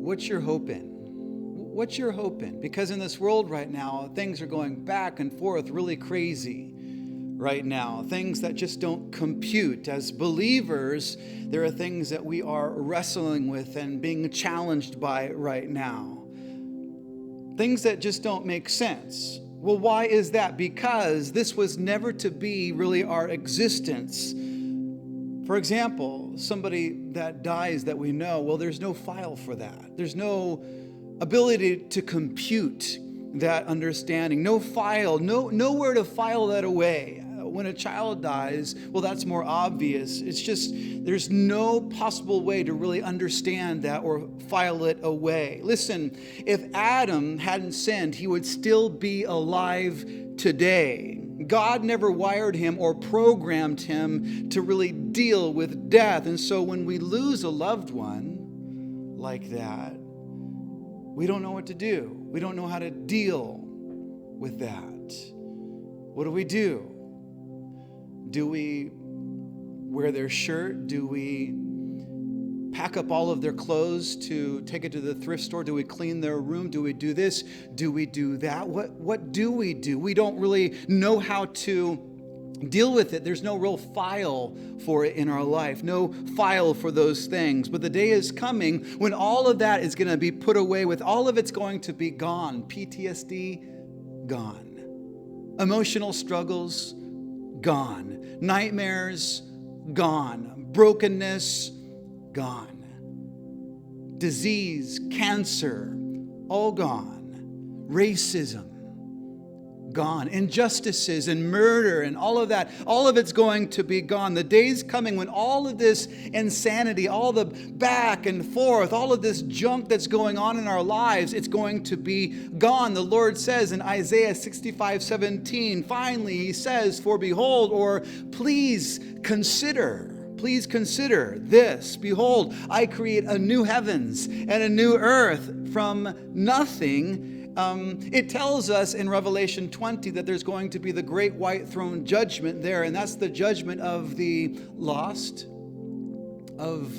what's your hope in? What's your hope in? Because in this world right now, things are going back and forth really crazy right now. Things that just don't compute. As believers, there are things that we are wrestling with and being challenged by right now. Things that just don't make sense. Well, why is that? Because this was never to be really our existence. For example, somebody that dies that we know, well, there's no file for that. There's no ability to compute that understanding. No file, nowhere to file that away. When a child dies, well, that's more obvious. It's just, there's no possible way to really understand that or file it away. Listen, if Adam hadn't sinned, he would still be alive today. God never wired him or programmed him to really deal with death. And so when we lose a loved one like that, we don't know what to do. We don't know how to deal with that. What do? Do we wear their shirt? Do we pack up all of their clothes to take it to the thrift store? Do we clean their room? Do we do this? Do we do that? What do? We don't really know how to deal with it. There's no real file for it in our life. No file for those things. But the day is coming when all of that is going to be put away with. All of it's going to be gone. PTSD, gone. Emotional struggles, gone. Nightmares, gone. Brokenness, gone. Disease, cancer, all gone. Racism, gone. Injustices and murder and all of that, all of it's going to be gone. The day's coming when all of this insanity, all the back and forth, all of this junk that's going on in our lives, it's going to be gone. The Lord says in Isaiah 65:17, finally he says, for behold, or please consider this. Behold, I create a new heavens and a new earth from nothing. It tells us in Revelation 20 that there's going to be the great white throne judgment there, and that's the judgment of the lost, of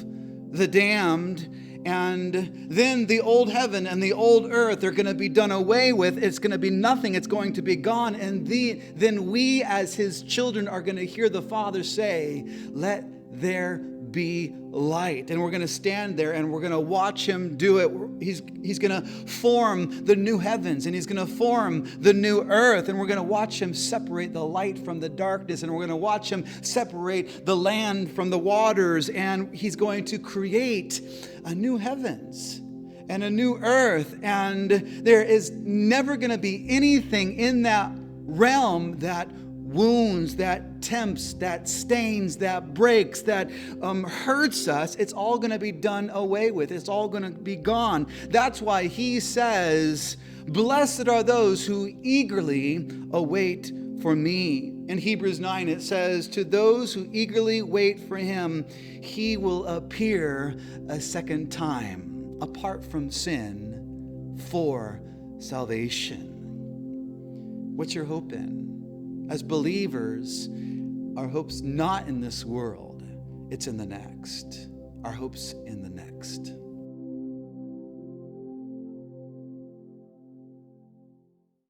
the damned, and then the old heaven and the old earth are going to be done away with. It's going to be nothing. It's going to be gone, and then we as his children are going to hear the Father say, let there be light. And we're going to stand there and we're going to watch him do it. He's going to form the new heavens and he's going to form the new earth. And we're going to watch him separate the light from the darkness. And we're going to watch him separate the land from the waters. And he's going to create a new heavens and a new earth. And there is never going to be anything in that realm that wounds, that tempts, that stains, that breaks, that hurts us. It's all going to be done away with. It's all going to be gone. That's why he says, blessed are those who eagerly await for me. In Hebrews 9, it says, to those who eagerly wait for him, he will appear a second time, apart from sin, for salvation. What's your hope in? As believers, our hope's not in this world. It's in the next. Our hope's in the next.